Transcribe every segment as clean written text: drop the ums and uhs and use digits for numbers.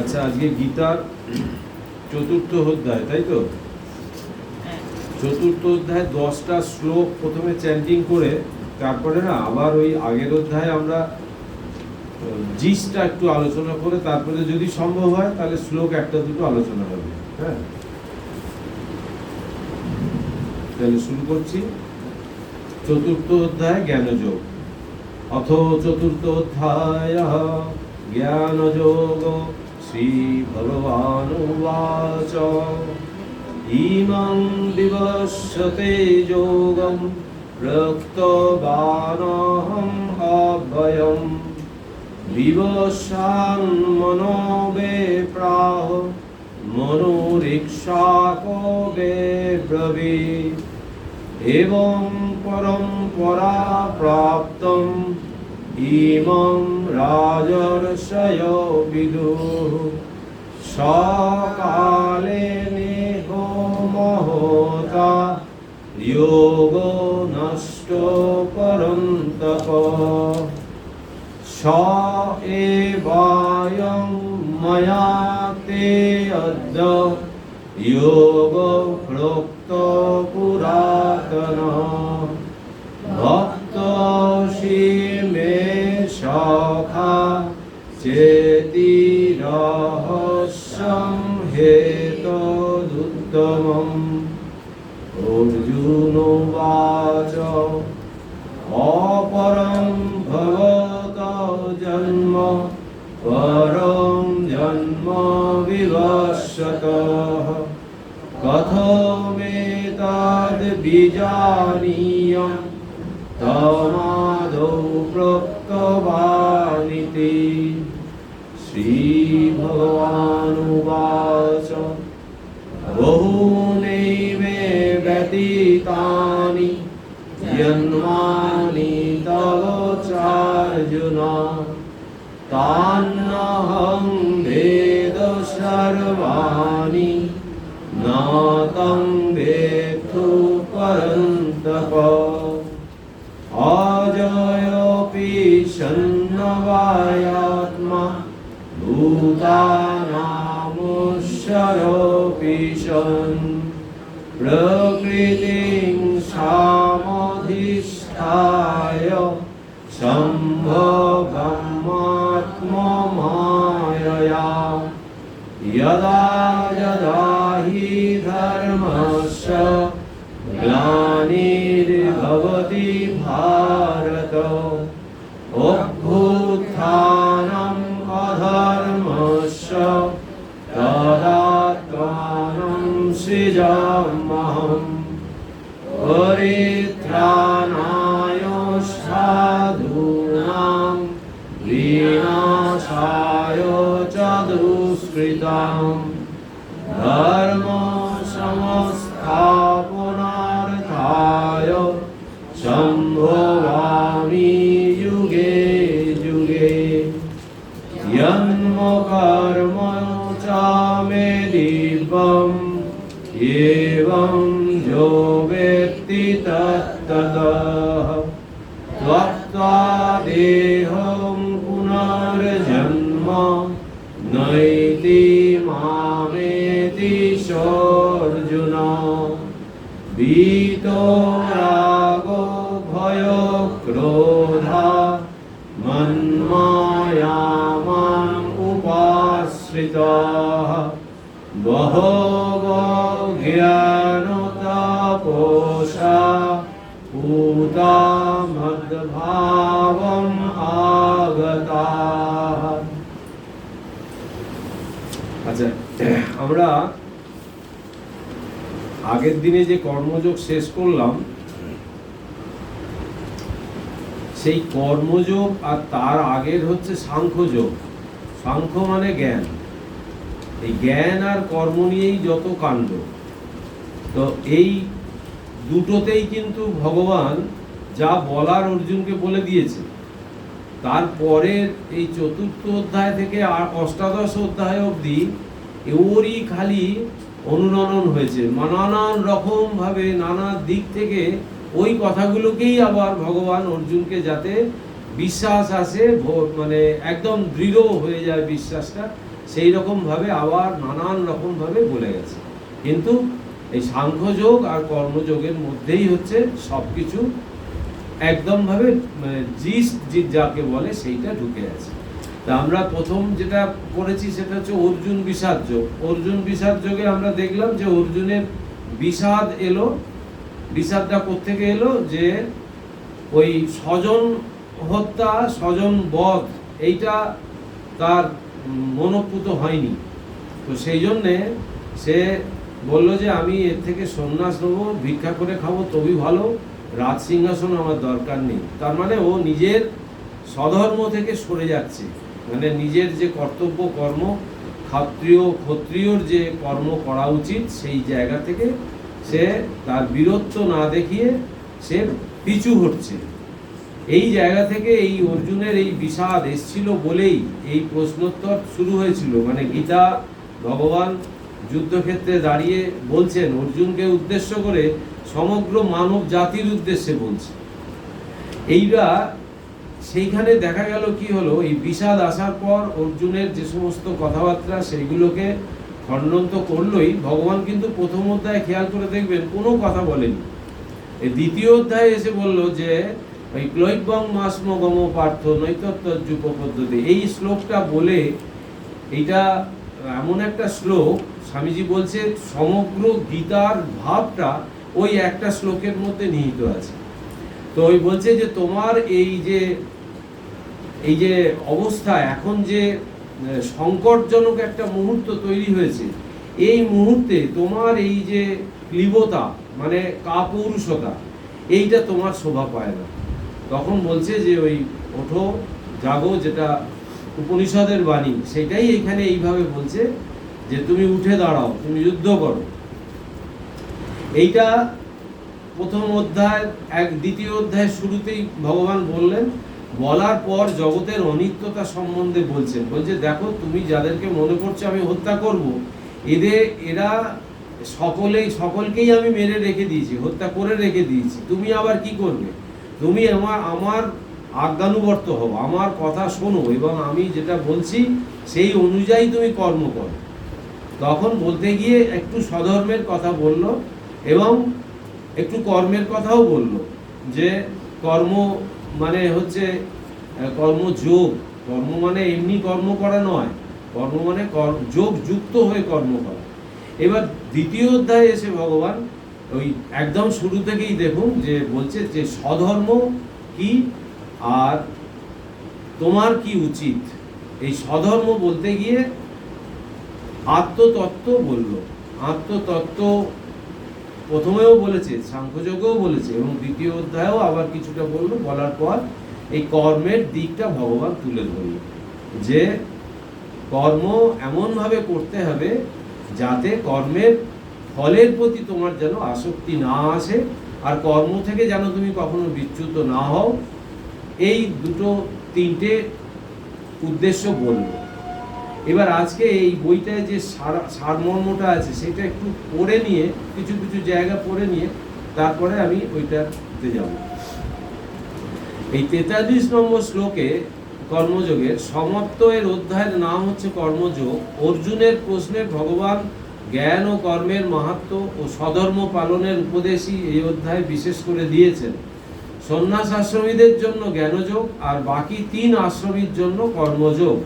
আচ্ছা, আজকে গীতার চতুর্থ অধ্যায়, তাই তো? চতুর্থ অধ্যায় 10টা শ্লোক প্রথমে চ্যান্টিং করে তারপরে না আবার ওই আগের অধ্যায়ে আমরা জিসটা একটু আলোচনা করে তারপরে যদি সম্ভব হয় তাহলে শ্লোক একটা দুটো আলোচনা হবে। হ্যাঁ, তাহলে শুরু করছি। চতুর্থ অধ্যায় জ্ঞানযোগ। অথ চতুর্থ অধ্যায় জ্ঞানযোগ। শ্রী ভগবানুবাচ ইমং বিবস্যতে যোগং প্রক্তবানহম অভয়ম বিবস্বান মনো বে প্রাহ মনোরিক্ষাকো বে ব্রবীৎ এবং পরম্পরা প্রাপ্তম ইমং রাজর্ষয়ো বিদুঃ সকালে নেহ মহতা যোগো নষ্ট পরন্তপ স এবায়ং ময়া তে অদ্য যোগ প্ৰোক্ত পুরাতন ভক্তসি মে সখা চেতি রহস্যং হেতদুত্তমম। অর্জুনোবাচ অপরং ভবত জন্ম পরং জন্ম বিবস্বতঃ কথমেতদ্ বিজানীয়ং তমাদৌ প্ৰোক্তবানিতি। শ্রীভগবানুবাচ বহুনৈবে ব্যতীতানি জন্মানি তব চার্জুন তান্নহং বেদ সর্বাণি ন তং বেত্থু পরন্তপ অজয়োপি সন্নবায়াত্মা ভূতানামুষ্যয়োপি সन् প্রকৃতিং সামধিষ্ঠায় সম্ভবমাত্মমায়য়া যদা যদা হি ধর্মস্য গ্লানির্ভবতি ভারত অভ্যুত্থানম অধর্মস্য তদাত্মানং সৃজাম্যহम् পরিত্রাণায় সাধূনাং বিনাশায় চ দুষ্কৃতাং ধর্ম সংস্থাপনার্থায় সম্ভবামি যুগে যুগে। যন্মকর্ম চ মে দিব্যম এবং যো বেত্তি তত্ততঃ ত্যক্ত্বা দেহং পুনর্জন্ম নৈতি মামেতি সোऽর্জুন। ভীতো রাগো ভয়ো ক্রোধা মন্মায়া মাং উপাশ্রিতাঃ বহবো জ্ঞানতপসা ভূতা মদ্ভাবম আগতাঃ। আচ্ছা, আমরা আগের দিনে যে কর্মযোগ শেষ করলাম সেই কর্মযোগ আর তার আগের হচ্ছে সাংখ্যযোগ। সাংখ্য মানে জ্ঞান। এই জ্ঞান আর কর্ম নিয়েই যত কাণ্ড। তো এই দুটোতেই কিন্তু ভগবান যা বলার অর্জুনকে বলে দিয়েছে। তারপরে এই চতুর্থ অধ্যায় থেকে আর অষ্টাদশ অধ্যায় অবধি ওরই খালি অনুরণন হয়েছে। নানান রকম ভাবে নানা দিক থেকে ওই কথাগুলোকেই আবার ভগবান অর্জুনকে যাতে বিশ্বাস আসে, মানে একদম দৃঢ় হয়ে যায় বিশ্বাসটা, সেই রকমভাবে আবার নানান রকমভাবে বলে গেছে। কিন্তু এই সাংখ্যযোগ আর কর্মযোগের মধ্যেই হচ্ছে সব কিছু একদমভাবে যাকে বলে সেইটা ঢুকে আছে। তা আমরা প্রথম যেটা পড়েছি সেটা হচ্ছে অর্জুন বিষাদ যোগ। অর্জুন বিষাদ যোগে আমরা দেখলাম যে অর্জুনের বিষাদ এলো। বিষাদটা কোত্থেকে এলো? যে ওই স্বজন হত্যা, স্বজন বধ, এইটা তার মনোপুত হয়নি। তো সেই জন্যে সে বলল যে আমি এর থেকে সন্ন্যাস নেবো, ভিক্ষা করে খাবো তবেই ভালো, রাজ সিংহাসন আমার দরকার নেই। তার মানে ও নিজের স্বধর্ম থেকে সরে যাচ্ছে, মানে নিজের যে কর্তব্য কর্ম, ক্ষত্রিয়র যে কর্ম করা উচিত সেই জায়গা থেকে সে তার বীরত্ব না দেখিয়ে সে পিছু হটছে। এই জায়গা থেকে এই অর্জুনের এই বিষাদ এসছিল বলেই এই প্রশ্নোত্তর শুরু হয়েছিল। মানে গীতা ভগবান যুদ্ধক্ষেত্রে দাঁড়িয়ে বলছেন অর্জুনকে উদ্দেশ্য করে, সমগ্র মানব জাতির উদ্দেশ্যে বলছে। এইটা সেইখানে দেখা গেল কি হলো, এই বিষাদ আসার পর অর্জুনের যে সমস্ত কথাবার্তা সেইগুলোকে খণ্ডন তো করলোই ভগবান, কিন্তু প্রথম অধ্যায়ে খেয়াল করে দেখবেন কোনো কথা বলেনি। এই দ্বিতীয় অধ্যায়ে এসে বলল যে ওই ক্লৈবং মাস্ম গম পার্থ নৈতত্ত্বযুপ পদ্ধতি, এই শ্লোকটা বলে, এইটা এমন একটা শ্লোক, স্বামীজি বলছে সমগ্র গীতার ভাবটা ওই একটা শ্লোকের মধ্যে নিহিত আছে। তো ওই বলছে যে তোমার এই যে অবস্থা, এখন যে সংকটজনক একটা মুহূর্ত তৈরি হয়েছে, এই মুহূর্তে তোমার এই যে ক্লীবতা মানে কাপুরুষতা, এইটা তোমার শোভা পায় না। তখন বলছে যে ওই ওঠো জাগো, যেটা উপনিষদের বাণী, সেটাই এখানে এইভাবে বলছে যে তুমি উঠে দাঁড়াও, তুমি যুদ্ধ করো। এইটা প্রথম অধ্যায় দ্বিতীয় অধ্যায়ের শুরুতেই ভগবান বললেন। বলার পর জগতের অনিত্যতা সম্বন্ধে বলছেন, বলছে দেখো তুমি যাদেরকে মনে করছো আমি হত্যা করব, এরা সকলকেই আমি মেরে রেখে দিয়েছি, হত্যা করে রেখে দিয়েছি। তুমি আবার কি করবে? তুমি আমার আজ্ঞানুবর্ত হও, আমার কথা শোনো, এবং আমি যেটা বলছি সেই অনুযায়ী তুমি কর্ম করো। তখন বলতে গিয়ে একটু স্বধর্মের কথা বলল এবং একটু কর্মের কথাও বলল, যে কর্ম মানে হচ্ছে কর্মযোগ। কর্ম মানে এমনি কর্ম করা নয়, কর্ম মানে যোগ যুক্ত হয়ে কর্ম করা। এবার দ্বিতীয় অধ্যায়ে এসে ভগবান ওই একদম শুরু থেকেই দেখুন যে বলছে যে স্বধর্ম কি আর তোমার কি উচিত। এই স্বধর্ম বলতে গিয়ে আত্মতত্ত্ব বলল। আত্মতত্ত্ব প্রথমেও বলেছে, সাংখ্যযোগেও বলেছে, এবং দ্বিতীয় অধ্যায়েও আবার কিছুটা বলল। বলার পর এই কর্মের দিকটা ভগবান তুলে ধরল, যে কর্ম এমনভাবে করতে হবে যাতে কর্মের ফলের প্রতি তোমার যেন আসক্তি না আসে, আর কর্ম থেকে যেন তুমি কখনো বিচ্যুত না হও। এই তিনটে উদ্দেশ্য বলল। এবার আজকে এই বইটায় যে সারমর্মটা আছে সেটা একটু পড়ে নিয়ে, কিছু কিছু জায়গা পড়ে নিয়ে তারপরে আমি ওইটাতে যাব। এই 43 নম্বর শ্লোকে কর্মযোগের সমাপ্ত এর অধ্যায়ের নাম হচ্ছে কর্মযোগ। অর্জুনের প্রশ্নে ভগবান জ্ঞান ও কর্মের মাহাত্ম্য ও স্বধর্ম পালনের উপদেশই এই অধ্যায়ে বিশেষ করে দিয়েছেন। সন্ন্যাস আশ্রমীদের জন্য জ্ঞানযোগ আর বাকি 3 আশ্রমীর জন্য কর্মযোগ।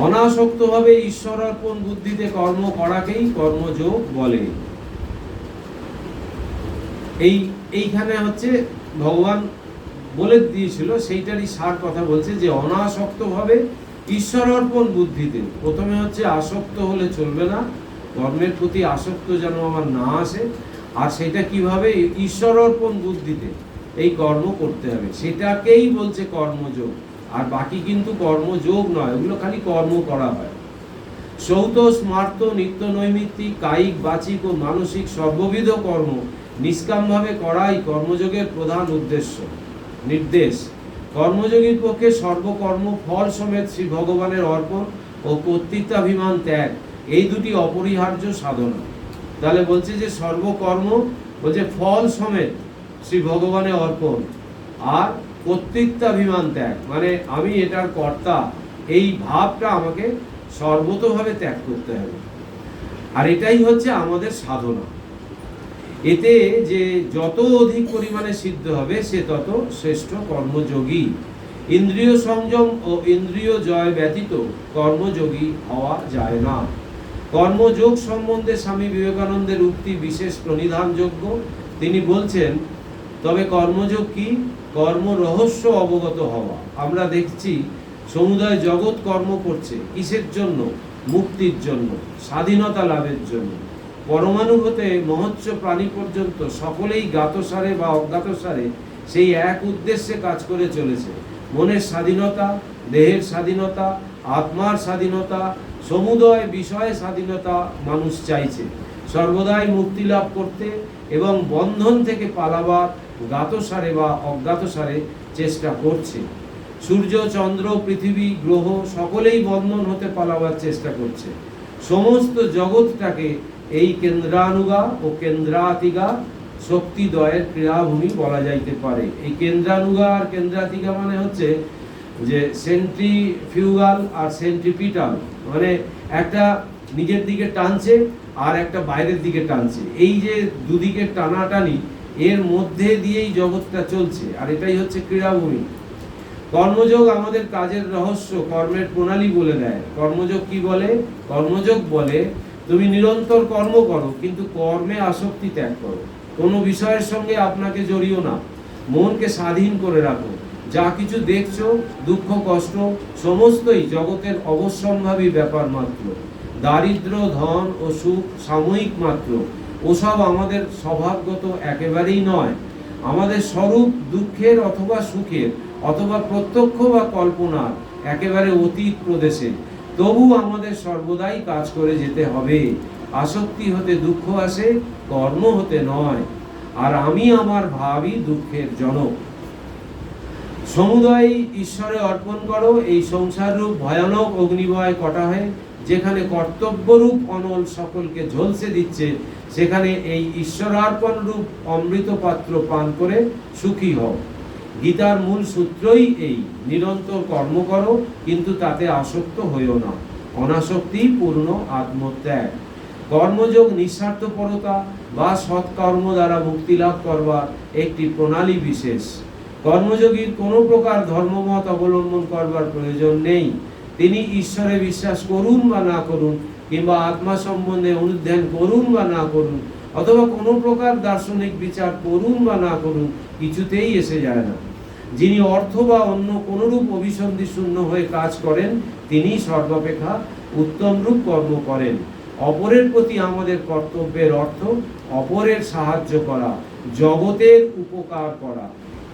অনাসক্তভাবে ঈশ্বরার্পণ বুদ্ধিতে কর্ম করাকেই কর্মযোগ বলে। এইখানে হচ্ছে ভগবান বলে দিয়েছিল, সেইটারই সার কথা বলছে, যে অনাসক্তভাবে ঈশ্বরার্পণ বুদ্ধিতে। প্রথমে হচ্ছে আসক্ত হলে চলবে না, কর্মের প্রতি আসক্ত যেন আমার না আসে, আর সেটা কিভাবে ঈশ্বরার্পণ বুদ্ধিতে এই কর্ম করতে হবে, সেটাকেই বলছে কর্মযোগ। আর বাকি কিন্তু কর্মযোগ নয়, ওগুলো খালি কর্ম করা হয়। সৌত স্মার্ত নিত্য নৈমিত্তিক কায়িক বাচিক ও মানসিক সর্ববিধ কর্ম নিষ্কামভাবে করাই কর্মযোগের প্রধান নির্দেশ। কর্মযোগীর পক্ষে সর্বকর্ম ফল সমেত শ্রী ভগবানের অর্পণ ও কর্তৃত্বাভিমান ত্যাগ, এই দুটি অপরিহার্য সাধনা। তাহলে বলছে যে সর্বকর্ম বলছে ফল সমেত শ্রী ভগবানের অর্পণ, আর কর্তৃত্বাভিমান ত্যাগ, মানে আমি এটার কর্তা, এই ভাবটা আমাকে সর্বতোভাবে ত্যাগ করতে হবে। আর এটাই হচ্ছে আমাদের সাধনা। এতে যে যত অধিক পরিমাণে সিদ্ধ হবে সে তত শ্রেষ্ঠ কর্মযোগী। ইন্দ্রিয় সংযম ও ইন্দ্রিয় জয় ব্যতীত কর্মযোগী হওয়া যায় না। কর্মযোগ সম্বন্ধে স্বামী বিবেকানন্দের উক্তি বিশেষ প্রণিধানযোগ্য। তিনি বলছেন, তবে কর্মযোগ কি? কর্ম রহস্য অবগত হওয়া। আমরা দেখছি সমুদয় জগৎ কর্ম করছে কিসের জন্য? মুক্তির জন্য, স্বাধীনতা লাভের জন্য। পরমাণু হতে মহৎ প্রাণী পর্যন্ত সকলেই জ্ঞাতসারে বা অজ্ঞাতসারে সেই এক উদ্দেশ্যে কাজ করে চলেছে। মনের স্বাধীনতা, দেহের স্বাধীনতা, আত্মার স্বাধীনতা, সমুদয় বিষয়ে স্বাধীনতা মানুষ চাইছে সর্বদাই মুক্তি লাভ করতে এবং বন্ধন থেকে পালাবার জ্ঞাতসারে বা অজ্ঞাতসারে চেষ্টা করছে। সূর্য, চন্দ্র, পৃথিবী, গ্রহ সকলেই বন্ধন হতে পালাবার চেষ্টা করছে। সমস্ত জগৎটাকে এই কেন্দ্রানুগা ও কেন্দ্রাতিগা শক্তিদ্বয়ের ক্রীড়াভূমি বলা যাইতে পারে। এই কেন্দ্রানুগা আর কেন্দ্রাতিগা মানে হচ্ছে যে সেন্ট্রিফিউগাল আর সেন্ট্রিপিটাল, মানে একটা নিজের দিকে টানছে আর একটা বাইরের দিকে টানছে। এই যে দুদিকে টানাটানি, এর মধ্যে দিয়েই জগৎটা চলছে, আর এটাই হচ্ছে ক্রীড়াভূমি। কর্মযোগ আমাদের কাজের রহস্য, কর্মের প্রণালী বলে দেয়। কর্মযোগ কি বলে? কর্মযোগ বলে তুমি নিরন্তর কর্ম করো, কিন্তু কর্মে আসক্তি ত্যাগ করো। কোনো বিষয়ের সঙ্গে আপনাকে জড়িও না, মনকে স্বাধীন করে রাখো। যা কিছু দেখছো, দুঃখ কষ্ট সমস্তই জগতের অবশ্যম্ভাবী ব্যাপার মাত্র। দারিদ্র, ধন ও সুখ সাময়িক মাত্র, ওসব আমাদের স্বভাবগত একেবারেই নয়। আমাদের স্বরূপ দুঃখের অথবা সুখের অথবা প্রত্যক্ষ বা কল্পনার একেবারে অতীত প্রদেশে। তবু আমাদের সর্বদাই কাজ করে যেতে হবে। আসক্তি হতে দুঃখ আসে, কর্ম হতে নয়। আর আমি আমার ভাবই দুঃখের জনক। সমুদয় ঈশ্বরে অর্পণ করো। এই সংসার রূপ ভয়ানক অগ্নিময় কটাহে যেখানে কর্তব্যরূপ অনল সকলকে ঝলসে দিচ্ছে, সেখানে এই ঈশ্বরার্পণ রূপ অমৃত পাত্র পান করে সুখী হও। গীতার মূল সূত্রই এই, নিরন্তর কর্ম করো, কিন্তু তাতে আসক্ত হইও না। অনাসক্তি পূর্ণ আত্মত্যাগ। কর্মযোগ নিঃস্বার্থপরতা বা সৎকর্ম দ্বারা মুক্তি লাভ করবার একটি প্রণালী বিশেষ। কর্মযোগীর কোনো প্রকার ধর্মমত অবলম্বন করবার প্রয়োজন নেই। তিনি ঈশ্বরে বিশ্বাস করুন বা না করুন, কিংবা আত্মা সম্বন্ধে অনুধ্যান করুন বা না করুন, অথবা কোনো প্রকার দার্শনিক বিচার করুন বা না করুন, কিছুতেই এসে যায় না। যিনি অর্থ বা অন্য কোনরূপ অভিসন্ধি শূন্য হয়ে কাজ করেন, তিনি সর্বাপেক্ষা উত্তম রূপ কর্ম করেন। অপরের প্রতি আমাদের কর্তব্যের অর্থ অপরের সাহায্য করা, জগতের উপকার করা।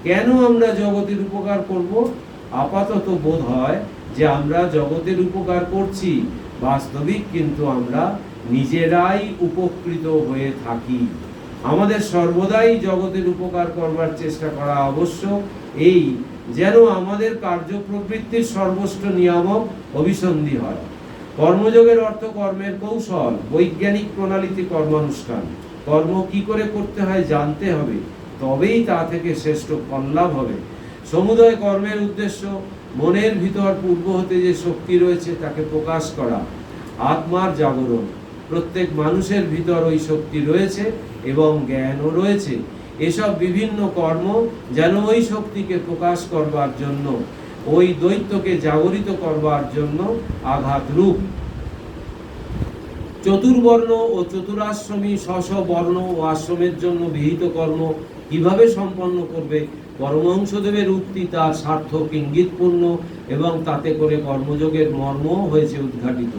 কেন আমরা জগতের উপকার করব? আপাতত বোধ হয় যে আমরা জগতের উপকার করছি, বাস্তবিক কিন্তু আমরা নিজেরাই উপকৃত হয়ে থাকি। আমাদের সর্বদাই জগতের উপকার করবার চেষ্টা করা আবশ্যক, এই যেন আমাদের কার্যপ্রবৃত্তির সর্বস্ব নিয়ামক অভিসন্ধি হয়। কর্মযোগের অর্থ কর্মের কৌশল, বৈজ্ঞানিক প্রণালীতে কর্মানুষ্ঠান। কর্ম কি করে করতে হয় জানতে হবে, তবেই তা থেকে শ্রেষ্ঠ ফল লাভ হবে। সমুদয় কর্মের উদ্দেশ্য মনের ভিতর পূর্ব হতে যে শক্তি রয়েছে তাকে প্রকাশ করা, আত্মার জাগরণ। প্রত্যেক মানুষের ভিতর ওই শক্তি রয়েছে এবং জ্ঞানও রয়েছে। এসব বিভিন্ন কর্ম যেন ওই শক্তিকে প্রকাশ করবার জন্য, ওই দৈত্যকে জাগরিত করবার জন্য আঘাত রূপ। চতুর্বর্ণ ও চতুরাশ্রমী স্ব বর্ণ ও আশ্রমের জন্য বিহিত কর্ম কিভাবে সম্পন্ন করবে, পরমহংসদেবের উক্তি তার সার্থক ইঙ্গিতপূর্ণ এবং তাতে করে কর্মযোগের মর্ম হয়েছে উদ্ঘাটিত।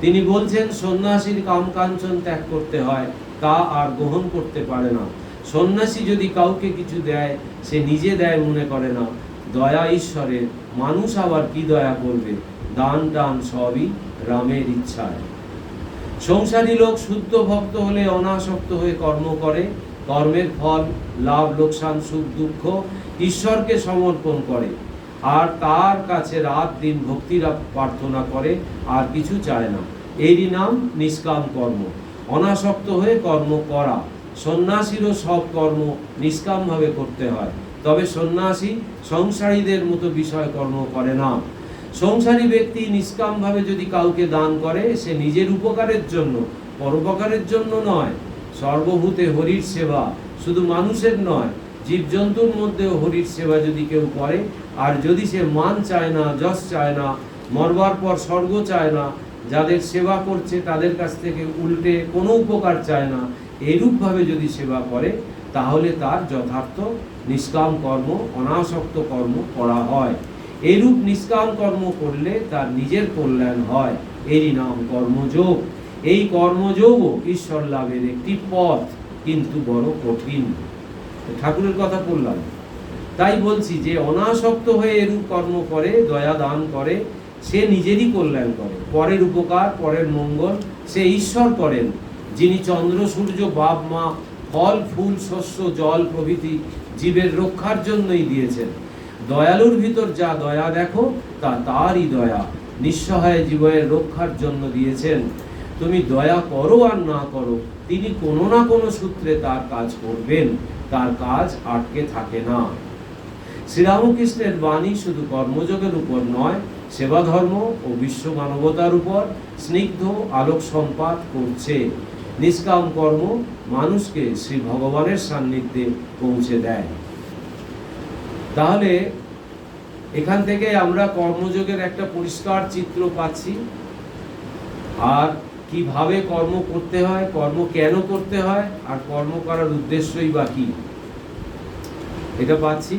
তিনি বলছেন, সন্ন্যাসীর কাম কাঞ্চন ত্যাগ করতে হয়, তা আর গ্রহণ করতে পারে না। সন্ন্যাসী যদি কাউকে কিছু দেয়, সে নিজে দেয় মনে করে না। দয়া ঈশ্বরের, মানুষ আবার কি দয়া করবে? দান টান সবই রামের ইচ্ছায়। সংসারী লোক শুদ্ধ ভক্ত হলে অনাসক্ত হয়ে কর্ম করে। কর্মের ফল, লাভ লোকসান, সুখ দুঃখ ঈশ্বরকে সমর্পণ করে, আর তার কাছে রাত দিন ভক্তির প্রার্থনা করে, আর কিছু চায় না। এরই নাম নিষ্কাম কর্ম। অনাসক্ত হয়ে কর্ম করা। সন্ন্যাসীরও সব কর্ম নিষ্কামভাবে করতে হয়। তবে সন্ন্যাসী সংসারীদের মতো বিষয় কর্ম করে না। সংসারী ব্যক্তি নিষ্কামভাবে যদি কাউকে দান করে, সে নিজের উপকারের জন্য, পরোপকারের জন্য নয়। সর্বভূতে হরির সেবা, শুধু মানুষের নয়, জীবজন্তুর মধ্যেও হরির সেবা যদি কেউ করে, আর যদি সে মান চায় না, যশ চায় না, মরবার পর স্বর্গ চায় না, যাদের সেবা করছে তাদের কাছ থেকে উল্টে কোনো উপকার চায় না, এরূপভাবে যদি সেবা করে, তাহলে তার যথার্থ নিষ্কাম কর্ম, অনাসক্ত কর্ম করা হয়। এরূপ নিষ্কাম কর্ম করলে তার নিজের কল্যাণ হয়। এরই নাম কর্মযোগ। এই কর্মযোগও ঈশ্বর লাভের একটি পথ, কিন্তু বড় কঠিন। ঠাকুরের কথা বললাম, তাই বলছি যে অনাসক্ত হয়ে এরূপ কর্ম করে, দয়া দান করে, সে নিজেরই কল্যাণ করে, পরের উপকার, পরের মঙ্গল সে ঈশ্বর করেন, যিনি চন্দ্র, সূর্য, বাপ মা, ফল ফুল, শস্য, জল প্রভৃতি জীবের রক্ষার জন্যই দিয়েছেন। দয়ালুর ভিতর যা দয়া দেখো, তা তারই দয়া, নিঃসহায় জীবের রক্ষার জন্য দিয়েছেন। তুমি দয়া করো আর না করো, তিনি কোনো না কোনো সূত্রে তার কাজ করবেন, তার কাজ আটকে থাকে না। শ্রীরামকৃষ্ণের বাণী শুধু কর্মযোগের উপর নয়, সেবা ধর্ম ও বিশ্ব মানবতার উপর স্নিগ্ধ আলোক সম্পাত করছে। নিষ্কাম কর্ম মানুষকে শ্রী ভগবানের সান্নিধ্যে পৌঁছে দেয়। তাহলে এখান থেকে আমরা কর্মযোগের একটা পরিষ্কার চিত্র পাচ্ছি, আর কিভাবে কর্ম করতে হয়, কর্ম কেন করতে হয়, আর কর্ম করার উদ্দেশ্যই বা কি, এটা পাচ্ছি।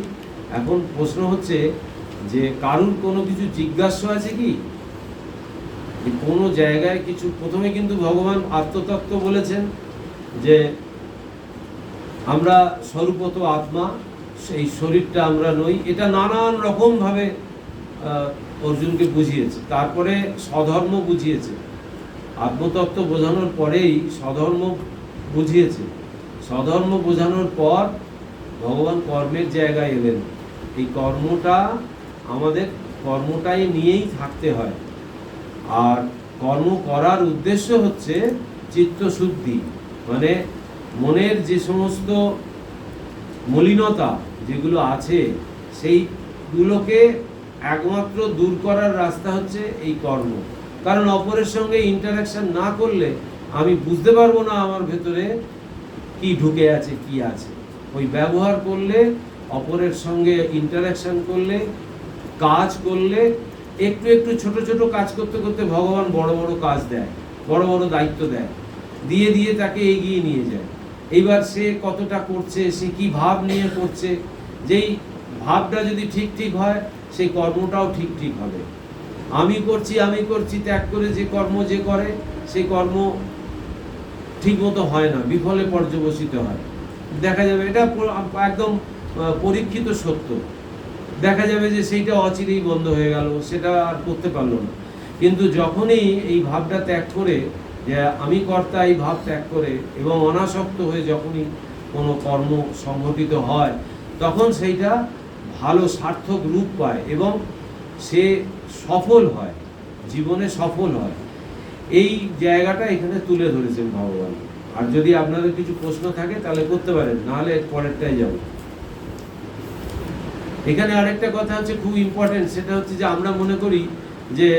এখন প্রশ্ন হচ্ছে যে কারুর কোনো কিছু জিজ্ঞাসা আছে কি, কোনো জায়গায় কিছু? প্রথমে কিন্তু ভগবান আত্মতত্ত্ব বলেছেন যে আমরা স্বরূপত আত্মা, সেই শরীরটা আমরা নই, এটা নানান রকমভাবে অর্জুনকে বুঝিয়েছে। তারপরে স্বধর্ম বুঝিয়েছে, আত্মতত্ত্ব বোঝানোর পরেই স্বধর্ম বুঝিয়েছে। স্বধর্ম বোঝানোর পর ভগবান কর্মের জায়গায় এলেন। এই কর্মটা আমাদের কর্মটাই নিয়েই থাকতে হয়, আর কর্ম করার উদ্দেশ্য হচ্ছে চিত্তশুদ্ধি, মানে মনের যে সমস্ত মলিনতা যেগুলো আছে সেইগুলোকে একমাত্র দূর করার রাস্তা হচ্ছে এই কর্ম। কারণ অপরের সঙ্গে ইন্টারাকশন না করলে আমি বুঝতে পারবো না আমার ভেতরে কি ঢুকে আছে, কি আছে। ওই ব্যবহার করলে, অপরের সঙ্গে ইন্টারাকশন করলে, কাজ করলে, একটু একটু ছোট ছোট কাজ করতে করতে ভগবান বড় বড় কাজ দেয়, বড় বড় দায়িত্ব দেয়, দিয়ে দিয়ে তাকে এগিয়ে নিয়ে যায়। এইবার সে কতটা করছে, সে কি ভাব নিয়ে করছে, যেই ভাবটা যদি ঠিক ঠিক হয়, সেই কর্মটাও ঠিক ঠিক হবে। আমি করছি ত্যাগ করে যে কর্ম যে করে, সেই কর্ম ঠিক মতো হয় না, বিফলে পর্যবসিত হয়। দেখা যাবে, এটা একদম পরীক্ষিত সত্য, দেখা যাবে যে সেইটা অচিরেই বন্ধ হয়ে গেল, সেটা আর করতে পারলো না। কিন্তু যখনই এই ভাবটা ত্যাগ করে, যে আমি কর্তা, এই ভাব ত্যাগ করে এবং অনাসক্ত হয়ে যখনই কোনো কর্ম সংঘটিত হয়, তখন সেইটা ভালো সার্থক রূপ পায় এবং সে সফল হয়, জীবনে সফল হয়। এই জায়গাটা এখানে তুলে ধরেছেন ভগবান। আর যদি আপনাদের কিছু প্রশ্ন থাকে তাহলে করতে পারেন, নাহলে পরেরটাই যাব। এখানে আরেকটা কথা হচ্ছে খুব ইম্পর্টেন্ট, সেটা হচ্ছে যে আমরা মনে করি যে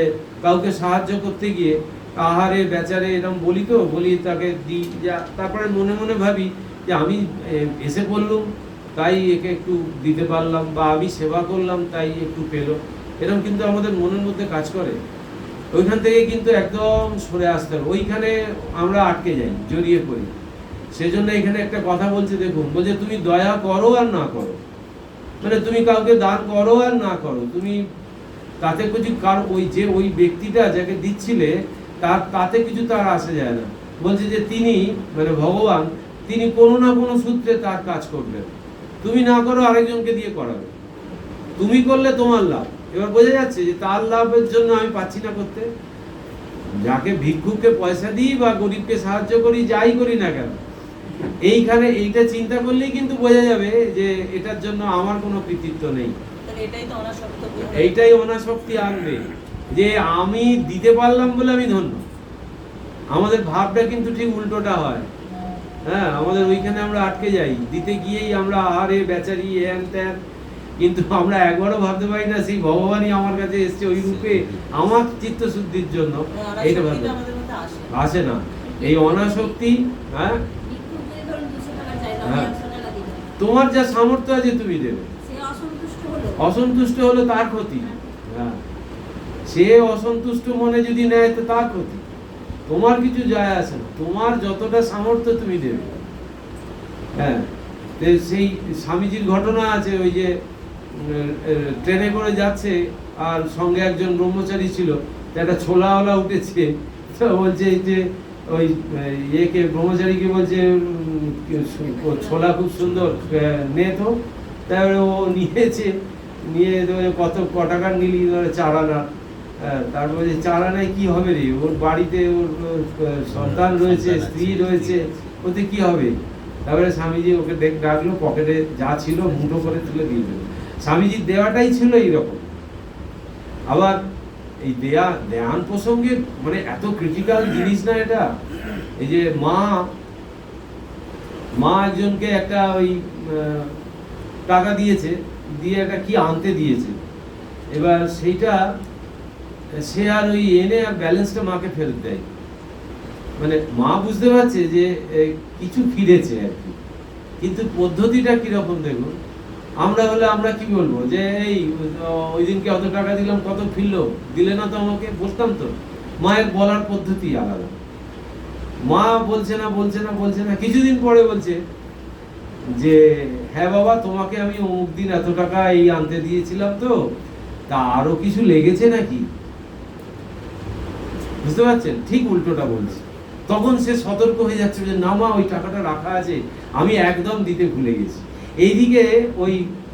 কাউকে সাহায্য করতে গিয়ে আহারে বেচারে এরকম বলি তাকে দিই, যা তারপরে মনে মনে ভাবি যে আমি এসে পড়লাম তাই একে একটু দিতে পারলাম, বা আমি সেবা করলাম তাই একটু পেলো, এরকম কিন্তু আমাদের মনের মধ্যে কাজ করে। ওইখান থেকে কিন্তু একদম সরে আসতে হবে, ওইখানে আমরা আটকে যাই, জড়িয়ে পড়ি। সেজন্য এখানে একটা কথা বলছে, দেখুন, বলছে তুমি দয়া করো আর না করো, মানে তুমি কাউকে দান করো আর না করো, তুমি তাতে কিছু ওই ব্যক্তিটা যাকে দিচ্ছিলে তাতে কিছু তার আসে যায় না। বলছে যে তিনি, মানে ভগবান, তিনি কোনো না কোনো সূত্রে তার কাজ করবেন। তুমি না করো, আরেকজনকে দিয়ে করাবে, তুমি করলে তোমার লাভ। এবার বোঝা যাচ্ছে যে তার লাভের জন্য আমি পাচ্ছি না করতে। যাকে ভিক্ষুককে পয়সা দিই বা গরিবকে সাহায্য করি, যাই করি না কেন, এইটা চিন্তা করলেই কিন্তু বোঝা যাবে যে এটার জন্য আমার কোনো কৃতিত্ব নেই। এইটাই অনাসক্তি আনবে, যে আমি দিতে পারলাম বলে আমি ধন্য। আমাদের ভাবটা কিন্তু ঠিক উল্টোটা হয়, হ্যাঁ, আমাদের ওইখানে আমরা আটকে যাই, দিতে গিয়েই আমরা আহারে বেচারি হ্যান ত্যান, কিন্তু আমরা একবারও ভাবতে পারি না সেই ভগবানই আমার কাছে এসছে ওই রূপে আমার চিত্তশুদ্ধির জন্য। এইটা ভাবতে আসে না, এই অনাসক্তি। হ্যাঁ, হ্যাঁ, তোমার যা সামর্থ্য আছে তুমি দেবে, অসন্তুষ্ট হলো তার ক্ষতি। হ্যাঁ, সে অসন্তুষ্ট মনে যদি নেয় তো তার ক্ষতি, তোমার কিছু যায় আসে না, তোমার যতটা সামর্থ্য তুমি দেবে। হ্যাঁ, সেই স্বামীজির ঘটনা আছে, ওই যে ট্রেনে করে যাচ্ছে আর সঙ্গে একজন ব্রহ্মচারী ছিল, একটা ছোলাওয়ালা উঠেছে, তো বলছে যে ওই ইয়েকে ব্রহ্মচারীকে বলছে ছোলা খুব সুন্দর, নে তো। তারপরে ও নিয়েছে, নিয়ে কত টাকার নিলি, 4 আনা। তারপরে 4 আনায় কি হবে রে, ওর বাড়িতে ওর সন্তান রয়েছে, স্ত্রী রয়েছে, ওতে কি হবে। তারপরে স্বামীজি ওকে ডাকলো, পকেটে যা ছিল মুঠো করে তুলে দিয়ে দিল। স্বামীজির দেওয়াটাই ছিল এইরকম। আবার এই ধ্যান প্রসঙ্গে মানে এত ক্রিটিক্যাল জিনিস না এটা। এই যে মা একজনকে একটা ওই টাকা দিয়েছে, দিয়ে একটা কি আনতে দিয়েছে, এবার সেইটা সে আর ওই এনে আর ব্যালেন্সটা মাকে ফেরত দেয়। মানে মা বুঝতে পারছে যে কিছু ফিরেছে আর কি, কিন্তু পদ্ধতিটা কিরকম দেখুন। আমরা হলে আমরা কি বলবো যে এই ওই দিনকে অত টাকা দিলাম, কত ফিরলো, দিলে না তো আমাকে, বসতাম তো। মায়ের বলার পদ্ধতি আলাদা। মা বলছে না, কিছুদিন পরে বলছে যে হ্যাঁ বাবা, তোমাকে আমি অমুক দিন এত টাকা এই আনতে দিয়েছিলাম, তো তা আরো কিছু লেগেছে নাকি। বুঝতে পারছেন, ঠিক উল্টোটা বলছে। তখন সে সতর্ক হয়ে যাচ্ছে যে না মা, ওই টাকাটা রাখা আছে, আমি একদম দিতে ভুলে গেছি। এইদিকে ওই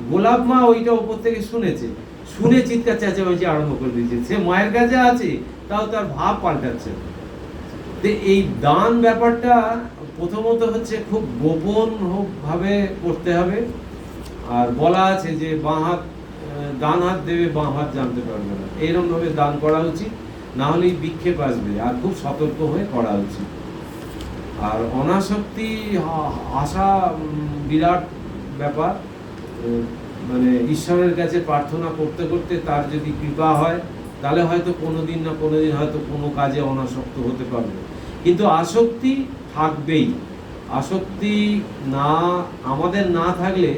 গোলাপ মা ওইটা উপর থেকে শুনেছে, শুনে চিৎকার চেঁচামেচি আরম্ভ করে দিয়েছে। সে মায়ের কাছে আছে, তাও তার ভাব পাল্টাচ্ছে। এই দান ব্যাপারটা প্রথমত হচ্ছে খুব গোপন ভাবে করতে হবে। আর বলা আছে যে ডান হাত দেবে, বাঁ হাত জানতে পারবে না, এইরকম ভাবে দান করা উচিত, না হলে বিক্ষেপ আসবে। আর খুব সতর্ক হয়ে করা উচিত। আর অনাসক্তি আসা বিরাট ব্যাপার। মানে ঈশ্বরের কাছে প্রার্থনা করতে করতে তার যদি কৃপা হয়, তাহলে হয়তো কোনোদিন না কোনোদিন হয়তো কোনো কাজে অনাসক্ত হতে পারবে। কিন্তু আসক্তি থাকবেই। আসক্তি আমাদের না থাকলে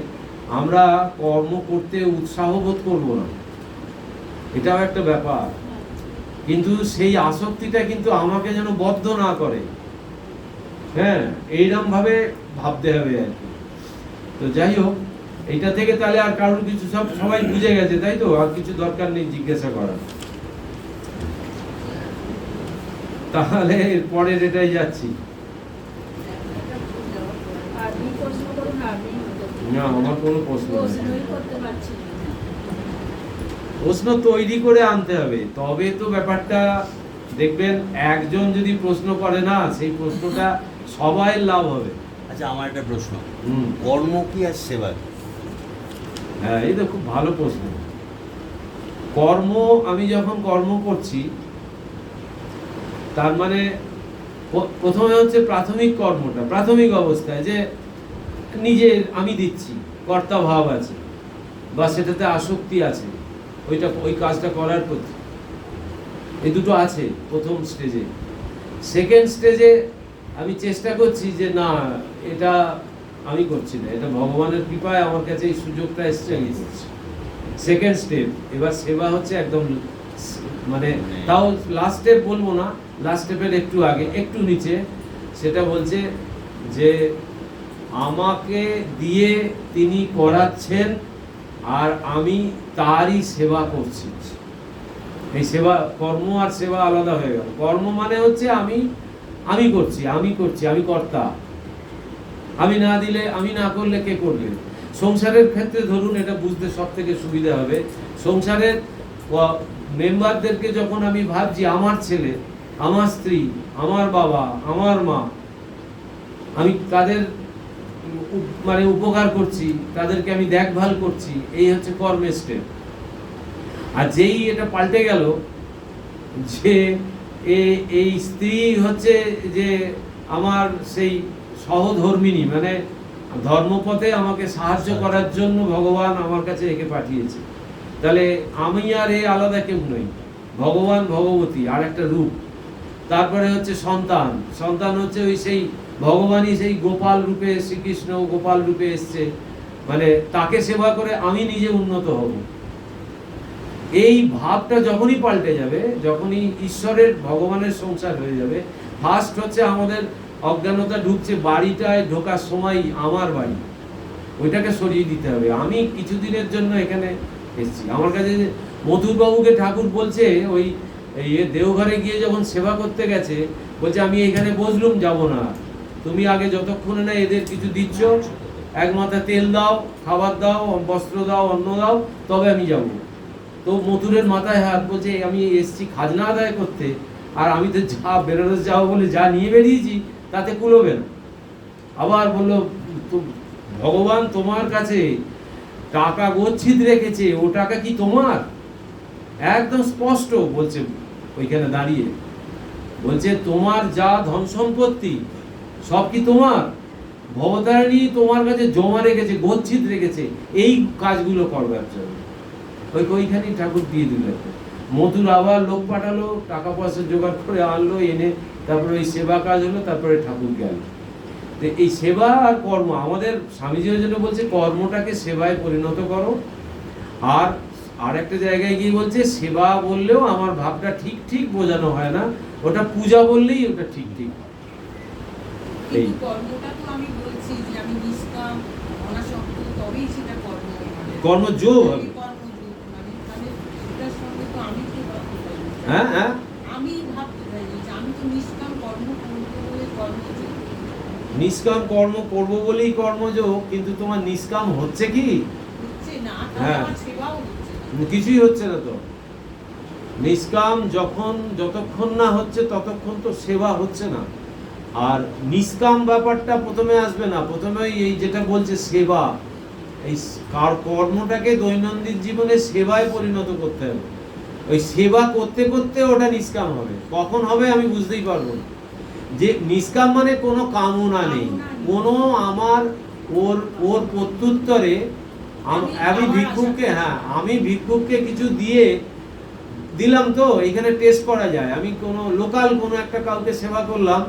আমরা কর্ম করতে উৎসাহ বোধ করবো না, এটাও একটা ব্যাপার। কিন্তু সেই আসক্তিটা কিন্তু আমাকে যেন বদ্ধ না করে। হ্যাঁ, এইরকম ভাবে ভাবতে হবে আর কি। তো যাই হোক, এইটা থেকে তাহলে আর কারোর কিছু সবাই বুঝে গেছে, তাই তো? আর কিছু দরকার নেই জিজ্ঞাসা করার। তাহলে পরের এটাই যাচ্ছি। না, আমার কোনো প্রশ্ন তৈরি করে আনতে হবে, তবে তো ব্যাপারটা দেখবেন। একজন যদি প্রশ্ন করে না, সেই প্রশ্নটা সবাই লাভ হবে। আচ্ছা, আমার একটা প্রশ্ন, কর্ম কি আর সেবা? হ্যাঁ, এই তো খুব ভালো প্রশ্ন। কর্ম, আমি যখন কর্ম করছি, তার মানে প্রথমে হচ্ছে প্রাথমিক কর্মটা, প্রাথমিক অবস্থায় যে নিজের আমি দিচ্ছি, কর্তা ভাব আছে, বা সেটাতে আসক্তি আছে, ওই কাজটা করার প্রতি, এই দুটো আছে প্রথম স্টেজে। সেকেন্ড স্টেজে আমি চেষ্টা করছি যে না, এটা আমি করছি না, এটা ভগবানের কৃপায় আমার কাছে এই সুযোগটা এসছে, আমি করছি। Second step. এবার সেবা হচ্ছে একদম মানে, তাও লাস্ট স্টেপ বলবো না, লাস্ট স্টেপের একটু আগে, একটু নিচে, সেটা বলছে যে আমাকে দিয়ে তিনি করাচ্ছেন আর আমি তারই সেবা করছি। এই সেবা, কর্ম আর সেবা আলাদা হয়ে গেল। কর্ম মানে হচ্ছে আমি করছি, আমি কর্তা। আমি না দিলে, আমি না করলে কে করবে? সংসারের ক্ষেত্রে ধরুন, এটা বুঝতে সব থেকে সুবিধা হবে। সংসারের মেম্বারদেরকে যখন আমি ভাবছি আমার ছেলে, আমার স্ত্রী, আমার বাবা, আমার মা, আমি তাদের মানে উপকার করছি, তাদেরকে আমি দেখভাল করছি, এই হচ্ছে কর্মের স্টেপ। আর যেই এটা পাল্টে গেল যে এই স্ত্রী হচ্ছে যে আমার সেই সহধর্মিনী, মানে ধর্মপথে আমাকে সাহায্য করার জন্য ভগবান আমার কাছে একে পাঠিয়েছে। তাহলে আমি আর এ আলাদা কেউ নই, ভগবান ভগবতী আর একটা রূপ। তারপরে হচ্ছে সন্তান, সন্তান হচ্ছে ওই সেই ভগবানই সেই গোপাল রূপে, শ্রীকৃষ্ণ গোপাল রূপে এসছে, মানে তাকে সেবা করে আমি নিজে উন্নত হব। এই ভাবটা যখনই পাল্টে যাবে, যখনই ঈশ্বরের ভগবানের সংসার হয়ে যাবে, ফার্স্ট হচ্ছে আমাদের অজ্ঞানতা ঢুকছে, বাড়িটায় ঢোকার সময় আমার বাড়ি, ওইটাকে সরিয়ে দিতে হবে। আমি কিছুদিনের জন্য এখানে এসেছি। আমার কাছে মথুরবাবুকে ঠাকুর বলছে, ওই দেওঘরে গিয়ে যখন সেবা করতে গেছে, বলছে আমি এখানে বসলুম, যাব না, তুমি আগে যতক্ষণে না এদের কিছু দিচ্ছ, এক মাথা তেল দাও, খাবার দাও, বস্ত্র দাও, অন্ন দাও, তবে আমি যাব। তো মথুরের মাথায় হাত, বলছে আমি এসছি খাজনা আদায় করতে, আর আমি তো যা বেনারস যাবো বলে যা নিয়ে বেরিয়েছি তাতে কুলোবে না। আবার বললো ভগবান তোমার কাছে টাকা গচ্ছিত রেখেছে, ও টাকা কি তোমার? একদম স্পষ্ট বলছে ওইখানে দাঁড়িয়ে, বলছে তোমার যা ধন সম্পত্তি সব কি তোমার? ভবতারিণী তোমার কাছে জমা রেখেছে, গচ্ছিত রেখেছে এই কাজগুলো করবার জন্য। ওইখানেই ঠাকুর দিয়ে দিল। মধুর আবার লোক পাঠালো, টাকা পয়সা জোগাড় করে আনলো, এনে তারপরে ওই সেবা কাজ হলো, তারপরে ঠাকুর গেল। তো এই সেবা আর কর্ম, আমাদের স্বামীজি ওই জন্য বলছে কর্মটাকে সেবায় পরিণত করো। আর একটা জায়গায় গিয়ে বলছে সেবা বললেও আমার ভাবটা ঠিক ঠিক বোঝানো হয় না, ওটা পূজা বললেই ওটা ঠিক ঠিক। এই কর্মটা তো আমি বলছি যে আমি নিষ্কাম অনাসক্ত, তবেই সেটা কর্ম, কর্মযোগ হবে। হ্যাঁ হ্যাঁ, আমি ভাবতে চাই যে আমি তো নিষ্কাম কর্ম করবো বলে কর্মযোগ, নিষ্কাম কর্ম করবো বলেই কর্মযোগ, কিন্তু তোমার নিষ্কাম হচ্ছে কি? হচ্ছে না, হ্যাঁ, আমার সেবাও হচ্ছে না, কিছুই হচ্ছে না। তো নিষ্কাম যতক্ষণ না হচ্ছে ততক্ষণ তো সেবা হচ্ছে না। আর নিষ্কাম ব্যাপারটা প্রথমে আসবে না, প্রথমে এই যেটা বলছে সেবা, এই কর্মটাকে দৈনন্দিন জীবনে সেবায় পরিণত করতে হবে। ওই সেবা করতে করতে ওটা নিষ্কাম হবে। কখন হবে আমি বুঝতেই পারবো না। যে নিষ্কাম মানে কোনো কামনা নেই, কোনো আমার ওর প্রত্যুত্তরে আমি ভিক্ষুককে, হ্যাঁ আমি ভিক্ষুককে কিছু দিলাম, তো এখানে টেস্ট করা যায়। আমি কোনো লোকাল কোনো একটা কাউকে সেবা করলাম,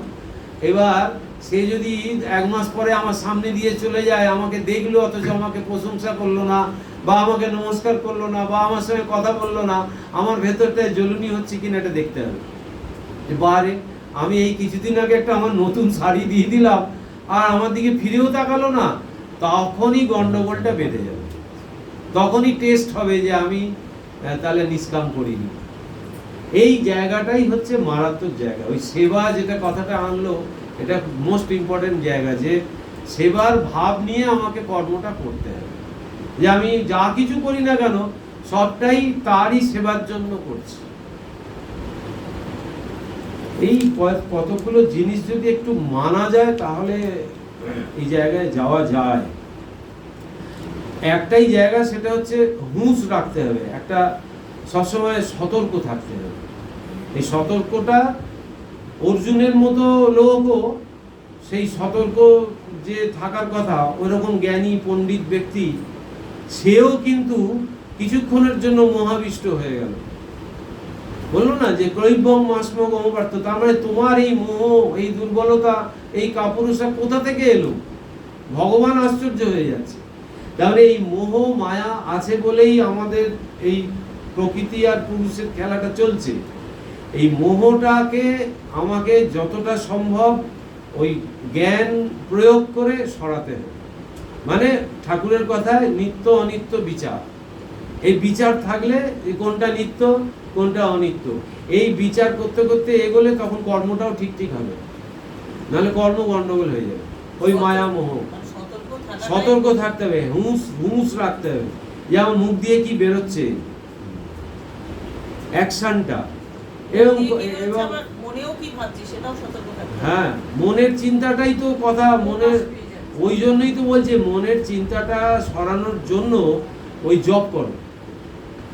এবার সে যদি 1 মাস পরে আমার সামনে দিয়ে চলে যায়, আমাকে দেখলো অথচ আমাকে প্রশংসা করলো না, বা আমাকে নমস্কার করলো না, বা আমার সঙ্গে কথা বললো না, আমার ভেতরটায় জ্বলুনি হচ্ছে কিনা এটা দেখতে হবে। এবারে আমি এই কিছুদিন আগে একটা আমার নতুন শাড়ি দিয়ে দিলাম, আর আমার দিকে ফিরেও তাকালো না, তখনই গন্ডগোলটা বেঁধে যাবে, তখনই টেস্ট হবে যে আমি তাহলে নিষ্কাম করিনি। এই জায়গাটাই হচ্ছে মারাত্মক জায়গা। ওই সেবা যেটা কথাটা আনলো, এটা মোস্ট ইম্পর্টেন্ট জায়গা, যে সেবার ভাব নিয়ে আমাকে কর্মটা করতে হবে, যে আমি যা কিছু করি না কেন সবটাই তারই সেবার জন্য করছি। এই কতগুলো জিনিস যদি একটু মানা যায় তাহলে এই জায়গায় যাওয়া যায়। একটাই জায়গা, সেটা হচ্ছে হুঁশ রাখতে হবে, একটা সবসময় সতর্ক থাকতে হবে। এই সতর্কটা অর্জুনের মতো লোকও সেই সতর্ক যে থাকার কথা, ওইরকম জ্ঞানী পণ্ডিত ব্যক্তি, সেও কিন্তু কিছুক্ষণের জন্য মোহাবিষ্ট হয়ে গেল। বললো না যে ক্রৈব্যং মাস্ম গমপার্থ, তার মানে তোমার এই মোহ, এই দুর্বলতা, এই কাপুরুষা কোথা থেকে এলো? ভগবান আশ্চর্য হয়ে যাচ্ছে। তাহলে এই মোহ মায়া আছে বলেই আমাদের এই প্রকৃতি আর পুরুষের খেলাটা চলছে। এই মোহটাকে আমাকে যতটা সম্ভব ওই জ্ঞান প্রয়োগ করে সরাতে হবে। মানে ঠাকুরের কথায় নিত্য অনিত্য বিচার, এই বিচার থাকলে কোনটা নিত্য কোনটা অনিত্য, এই বিচার করতে করতে এগোলে তখন কর্মটাও ঠিক ঠিক হবে, নাহলে কর্ম গন্ডগোল হয়ে যাবে। ওই মায়া মোহ, সতর্ক থাকতে হবে, হুঁশ রাখতে হবে, যেমন মুখ দিয়ে কি বেরোচ্ছে, অ্যাকশনটা, এবং মনেও কি ভাবছি সেটাও সতর্ক থাকতে হবে। হ্যাঁ, মনের চিন্তাটাই তো কথা। মনের, ওই জন্যই তো বলছে মনের চিন্তাটা সরানোর জন্য ওই জপ করো।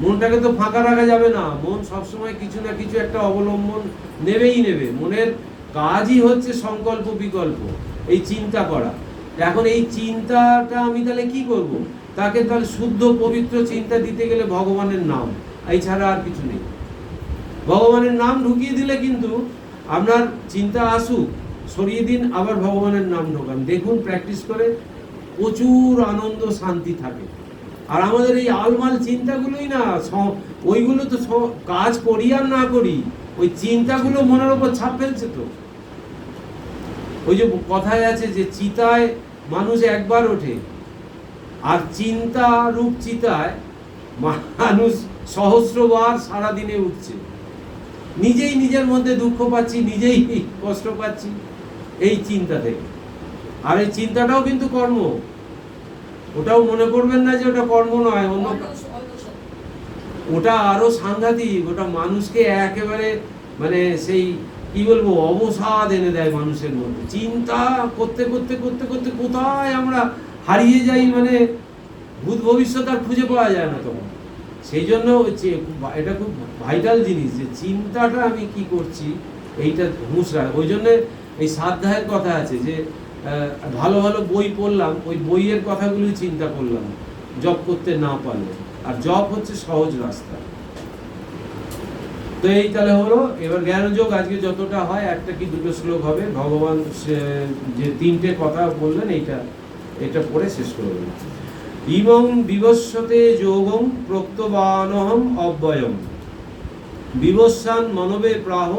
মনটাকে তো ফাঁকা রাখা যাবে না, মন সবসময় কিছু না কিছু একটা অবলম্বন নেবেই নেবে। মনের কাজই হচ্ছে সংকল্প বিকল্প, এই চিন্তা করা। এখন এই চিন্তাটা আমি তাহলে কি করব? তাকে তাহলে শুদ্ধ পবিত্র চিন্তা দিতে গেলে ভগবানের নাম, এই ছাড়া আর কিছু নেই। ভগবানের নাম ঢুকিয়ে দিলে কিন্তু আপনার চিন্তা আসুক, সরিয়ে দিন, আবার ভগবানের নাম ঢোকান, দেখুন প্র্যাকটিস করে প্রচুর আনন্দ শান্তি থাকে। আর আমাদের এই আলমাল চিন্তাগুলোই না, ওইগুলো তো কাজ করি আর না করি, ওই চিন্তাগুলো মনের ওপর ছাপ ফেলছে। তো ওই যে কথায় আছে যে চিতায় মানুষ একবার ওঠে, আর চিন্তা রূপ চিতায় মানুষ সহস্রবার সারাদিনে উঠছে। নিজেই নিজের মধ্যে দুঃখ পাচ্ছি, নিজেই কষ্ট পাচ্ছি এই চিন্তা থেকে। আর এই চিন্তাটাও কিন্তু কর্ম, ওটাও মনে করবেন না যে ওটা কর্ম নয়, অন্য ওটা আরো সাংঘাতিক। ওটা মানুষকে একেবারে মানে সেই কি বলবো অবসাদ এনে দেয় মানুষের মধ্যে। চিন্তা করতে করতে করতে করতে কোথায় আমরা হারিয়ে যাই, মানে ভূত ভবিষ্যৎ আর খুঁজে পাওয়া যায় না তখন। সেই জন্য এটা খুব ভাইটাল জিনিস যে চিন্তাটা আমি কি করছি এইটা হুঁশরা। ওই জন্য এই সাধ্যায়ের কথা আছে যে ভালো ভালো বই পড়লাম, ওই বইয়ের কথাগুলোই চিন্তা করলাম জব করতে না পারলে। আর জব হচ্ছে সহজ রাস্তা। তো এই তাহলে হলো। এবার জ্ঞানযোগ আজকে যতটা হয়, একটা কি দুটো শ্লোক হবে, ভগবান যে তিনটে কথা বললেন এটা পড়ে শেষ করবেন। ইমং বিবস্বতে যোগং প্রক্তবানহম অব্যয়ম বিবস্বান মনবে প্রাহ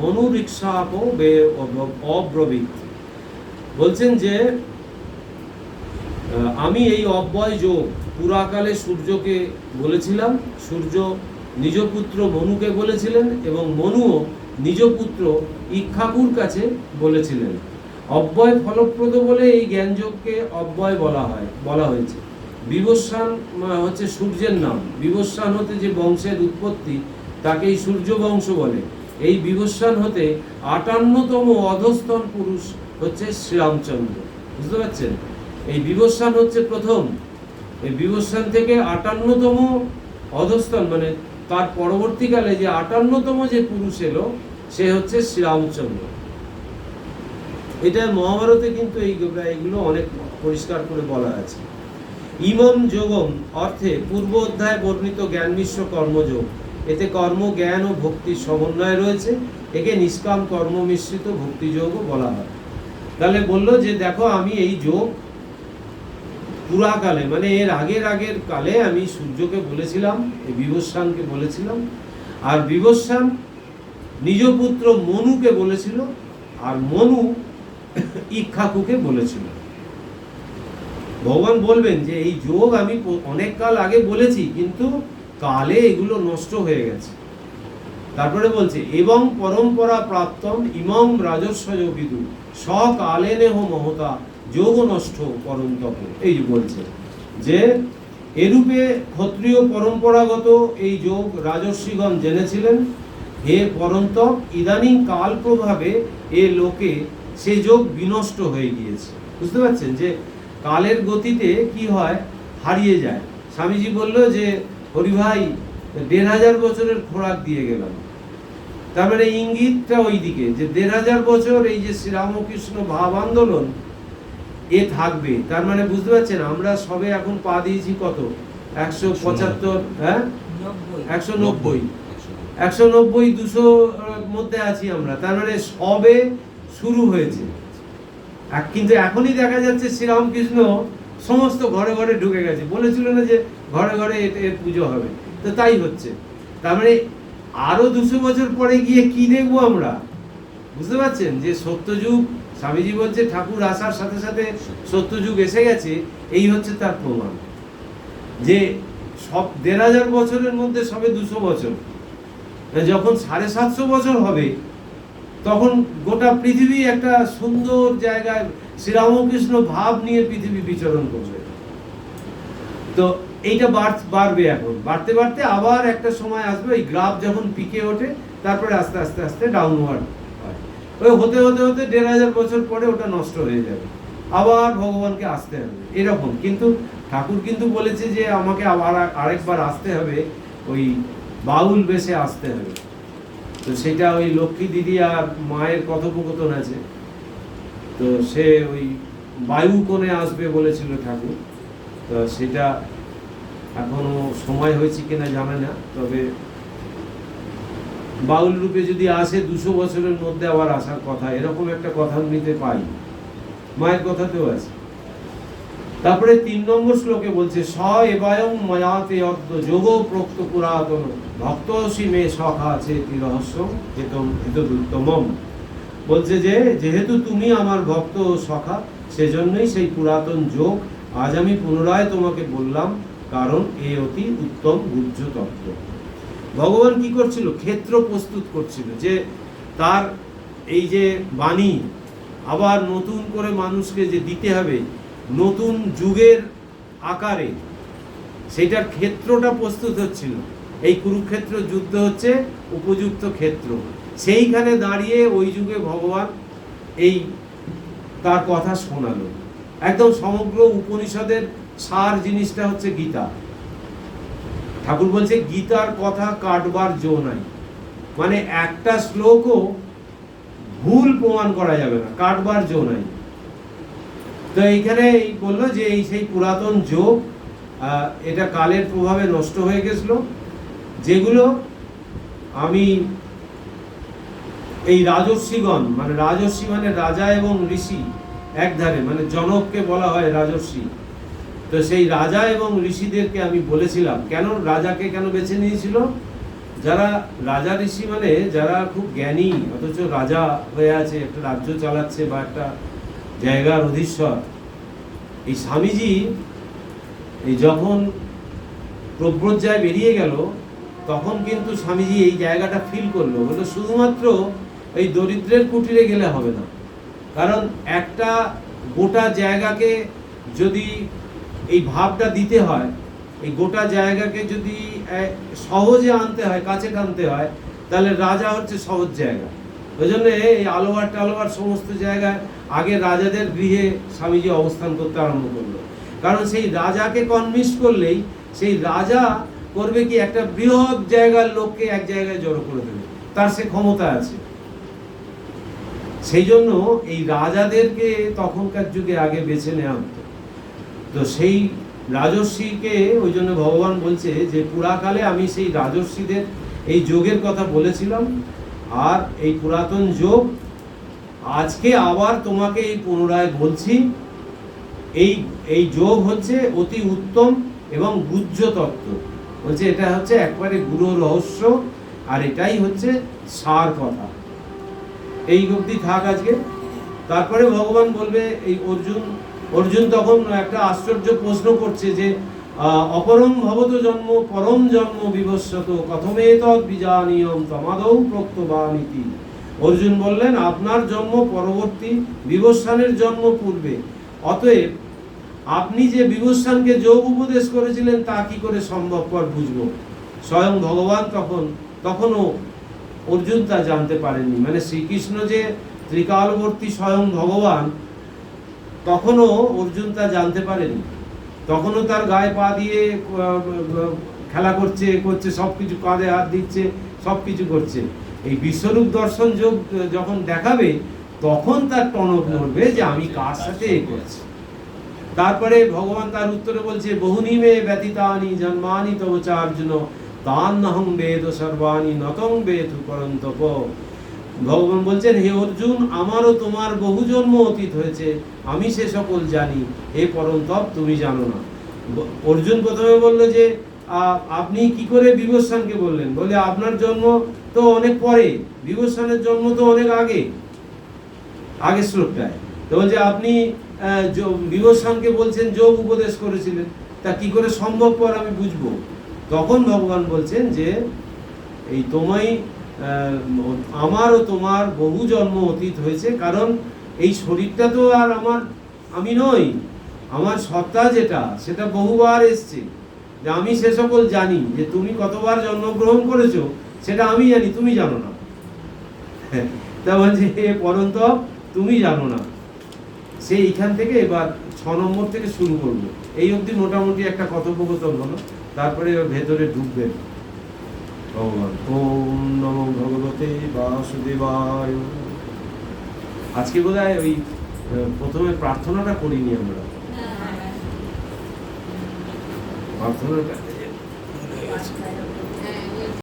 মনুরিক্ষাপ বে অব্রবীত। বলছেন যে আমি এই অব্যয় যোগ পুরাকালে সূর্যকে বলেছিলাম, সূর্য নিজ পুত্র মনুকে বলেছিলেন, এবং মনুও নিজ পুত্র ইক্ষ্বাকুর কাছে বলেছিলেন। অব্যয় ফলপ্রদ বলে এই জ্ঞানযোগকে অব্যয় বলা হয়েছে। বিবস্বান হচ্ছে সূর্যের নাম, বিবস্বান হতে যে বংশের উৎপত্তি তাকেই সূর্য বংশ বলে। এই বিবস্বান হতে 58তম অধস্তন পুরুষ হচ্ছে শ্রীরামচন্দ্র। বুঝতে পারছেন? এই বিবস্বান হচ্ছে প্রথম, এই বিবস্বান থেকে 58তম অধস্তন, মানে তার পরবর্তীকালে যে 58তম যে পুরুষ এলো সে হচ্ছে শ্রীরামচন্দ্র। এটা মহাভারতে কিন্তু এইগুলো অনেক পরিষ্কার করে বলা আছে। ইমম যোগম অর্থে পূর্ব অধ্যায়ে বর্ণিত জ্ঞান মিশ্র কর্মযোগ। এতে কর্ম, জ্ঞান ও ভক্তির সমন্বয় রয়েছে। একে নিষ্কাম কর্ম মিশ্রিত ভক্তিযোগও বলা হয়। তাহলে বললো যে দেখো আমি এই যোগ পুরাকালে, মানে এর আগের কালে আমি সূর্যকে বলেছিলাম, এই বিবস্বানকে বলেছিলাম, আর বিবস্বান নিজ পুত্র মনুকে বলেছিল, আর মনু ইক্ষ্বাকুকে বলেছিল। ভগবান বলবেন যে এই যোগ আমি অনেক কাল আগে বলেছি, কিন্তু কালে এগুলো নষ্ট হয়ে গেছে। তারপরে বলছে এবং পরম্পরা প্রাপ্তম ইমম রাজস্বজ বিদু সকালে নেহ মহতা যোগ নষ্ট পরন্তপ। এই বলছে যে এরূপে ক্ষত্রিয় পরম্পরাগত এই যোগ রাজস্বীগণ জেনেছিলেন। হে পরন্তপ, ইদানিং কাল প্রভাবে এ লোকে সে যোগ বিনষ্ট হয়ে গিয়েছে। বুঝতে পারছেন যে কালের গতিতে কি হয়, হারিয়ে যায়। স্বামীজি বলল যে হরিভাই 1500 বছরের খোরাক দিয়ে গেলাম, তার মানে ইঙ্গিতটা ওই দিকে যে 1500 বছর এই যে শ্রীরামকৃষ্ণ ভাব আন্দোলন এ থাকবে। তার মানে বুঝতে পারছেন আমরা সবে এখন পা দিয়েছি কত, 175, হ্যাঁ 190, 190-200 মধ্যে আছি আমরা। তার মানে সবে শুরু হয়েছে। কিন্তু এখনই দেখা যাচ্ছে শ্রীরামকৃষ্ণ সমস্ত ঘরে ঘরে ঢুকে গেছে। বলেছিল না যে ঘরে ঘরে এর পুজো হবে, তো তাই হচ্ছে। তার মানে আরো 200 বছর পরে গিয়ে কি দেখবো আমরা? বুঝতে পারছেন যে সত্যযুগ, স্বামীজি বলছে ঠাকুর আসার সাথে সাথে সত্যযুগ এসে গেছে। এই হচ্ছে তার প্রমাণ যে সব 1500 বছরের মধ্যে সবে 200 বছর, যখন 750 বছর হবে তখন গোটা পৃথিবী একটা সুন্দর জায়গায় শ্রীরামকৃষ্ণ ভাব নিয়ে পৃথিবী বিচরণ করবে। তো এইটা বাড়বে, এখন বাড়তে বাড়তে আবার একটা সময় আসবে, ওই গ্রাফ যখন পিকে ওঠে তারপরে আস্তে আস্তে আস্তে ডাউনওয়ার্ড হয়। ওই হতে হতে হতে 1500 বছর পরে ওটা নষ্ট হয়ে যাবে, আবার ভগবানকে আসতে হবে এরকম। কিন্তু ঠাকুর কিন্তু বলেছে যে আমাকে আবার আরেকবার আসতে হবে, ওই বাউল বেশে আসতে হবে। তো সেটা ওই লক্ষ্মী দিদি আর মায়ের কথোপকথন আছে। তো সে ওই বায়ু কোণে আসবে বলেছিল ঠাকুর, তো সেটা এখনো সময় হয়েছে কিনা জানে না, তবে বাউল রূপে যদি আসে 200 বছরের মধ্যে আবার আসার কথা, এরকম একটা কথা নিতে পাই, মায়ের কথাতেও আছে। তারপরে 3 নম্বর শ্লোকে বলছে স এবায়ং ময়াতে অদ্য যোগ প্রক্ত পুরাতন ভক্তসি মে সখা আছে রহস্য হেতম হেতুত্তমম। বলছে যে যেহেতু তুমি আমার ভক্ত ও সখা, সেজন্যই সেই পুরাতন যোগ আজ আমি পুনরায় তোমাকে বললাম, কারণ এ অতি উত্তম গুহ্য তত্ত্ব। ভগবান কি করছিল? ক্ষেত্র প্রস্তুত করছিল, যে তার এই যে বাণী আবার নতুন করে মানুষকে যে দিতে হবে নতুন যুগের আকারে, সেটার ক্ষেত্রটা প্রস্তুত হচ্ছিল। এই কুরুক্ষেত্র যুদ্ধ হচ্ছে উপযুক্ত ক্ষেত্র, সেইখানে দাঁড়িয়ে ওই যুগে ভগবান এই তার কথা শোনালো। একদম সমগ্র উপনিষদের সার জিনিসটা হচ্ছে গীতা। ঠাকুর বলছে গীতার কথা কাটবার জো নাই, মানে একটা শ্লোকও ভুল প্রমাণ করা যাবে না, কাটবার জো নাই। তো এইখানে বললো যে এই সেই পুরাতন যোগ, এটা কালের প্রভাবে নষ্ট হয়ে গেছিল, যেগুলো আমি এই রাজর্ষিগণ, মানে রাজর্ষি মানে রাজা এবং ঋষি একধারে, মানে জনককে বলা হয় রাজর্ষি। তো সেই রাজা এবং ঋষিদেরকে আমি বলেছিলাম, কেন রাজাকে কেন বেছে নিয়েছিল? যারা রাজা ঋষি মানে যারা খুব জ্ঞানী, অথচ রাজা হয়ে আছে, একটা রাজ্য চালাচ্ছে বা একটা জায়গার অধীশ্বর। এই স্বামীজি এই যখন প্রব্রজ্জায় বেরিয়ে গেল, তখন কিন্তু স্বামীজি এই জায়গাটা ফিল করলো, বললো শুধুমাত্র এই দরিদ্রের কুটিরে গেলে হবে না, কারণ একটা গোটা জায়গাকে যদি এই ভাবটা দিতে হয়, এই গোটা জায়গাকে যদি সহজে আনতে হয়, কাছে টানতে হয়, তাহলে রাজা হচ্ছে সহজ জায়গা। ওই জন্য এই আলোয়ার টালোয়ার সমস্ত জায়গায় আগে রাজাদের গৃহে স্বামীজি অবস্থান করতে আরম্ভ করলো, কারণ সেই রাজাকে কনভিন্স করলেই সেই রাজা করবে কি, একটা বৃহৎ জায়গার লোককে এক জায়গায় জড়ো করে দেবে, তার সে ক্ষমতা আছে। সেই জন্য এই রাজাদেরকে তখনকার যুগে আগে বেছে নেওয়া হতো। তো সেই রাজর্ষিকে ওই জন্য ভগবান বলছে যে পুরাকালে আমি সেই রাজর্ষিদের এই যোগের কথা বলেছিলাম, আর এই পুরাতন যোগ আজকে আবার তোমাকে এই পুনরায় বলছি। এই যোগ হচ্ছে অতি উত্তম এবং গুহ্য তত্ত্ব, বলছে এটা হচ্ছে একবারে গুরু রহস্য, আর এটাই হচ্ছে সার কথা। এই অবধি থাক আজকে। তারপরে ভগবান বলবে এই অর্জুন তখন একটা আশ্চর্য প্রশ্ন করছে যে অপরম ভবত জন্ম পরম জন্ম বিবস্বত কথমেতদ বিজানীয়ম তমাদৌ প্রক্তবানিতি। অর্জুন বললেন আপনার জন্ম পরবর্তী, বিবস্বানের জন্ম পূর্বে, অতএব আপনি যে বিবস্বানকে যোগ উপদেশ করেছিলেন তা কি করে সম্ভবপর বুঝবো? স্বয়ং ভগবান তখনও অর্জুন তা জানতে পারেননি, মানে শ্রীকৃষ্ণ যে ত্রিকালবর্তী স্বয়ং ভগবান, তখনও অর্জুন তা জানতে পারেনি। তখনও তার গায়ে পা দিয়ে খেলা করছে সবকিছু, কাঁধে হাত দিচ্ছে, সবকিছু করছে। এই বিশ্বরূপ দর্শন যোগ যখন দেখাবে, তখন তার টনক নড়বে যে আমি কার সাথে এ করছি। তারপরে ভগবান তার উত্তরে বলছে বহুনি মে ব্যতীতানি জন্মানি তব চার্জুন তান্নহং বেদ সর্বাণি নতং বেদ পরন্তপ। ভগবান বলছেন হে অর্জুন, আমারও তোমার বহু জন্ম অতীত হয়েছে, আমি সে সকল জানি, হে পরন্তপ তুমি জানো না। অর্জুন প্রথমে বলল যে আপনি কি করে বিবস্বানকে বললেন? বলে আপনার জন্ম তো অনেক পরে, বিবস্বানের জন্ম তো অনেক আগে শ্লোকটায়। তো বলছে আপনি বিবস্বানকে বলছেন যোগ উপদেশ করেছিলেন, তা কি করে সম্ভবপর আমি বুঝবো? তখন ভগবান বলছেন যে এই তোমায় আমারও তোমার বহু জন্ম অতীত হয়েছে, কারণ এই শরীরটা তো আর আমি নই, আমার সত্তা যেটা, সেটা বহুবার এসছে, যে আমি সে সকল জানি। যে তুমি কতবার জন্মগ্রহণ করেছো সেটা আমি জানি, তুমি জানো না। তা বলছে পরন্তপ তুমি জানো না। সে এইখান থেকে এবার 6 নম্বর থেকে শুরু করবো। এই অবধি মোটামুটি একটা কথোপকথন হলো, তারপরে ভেতরে ঢুকবেন। ভগবান ওম নমো ভগবতে বাসুদেবায়। আজকে বোধহয় ওই প্রথমে প্রার্থনাটা করিনি আমরা, প্রার্থনাটা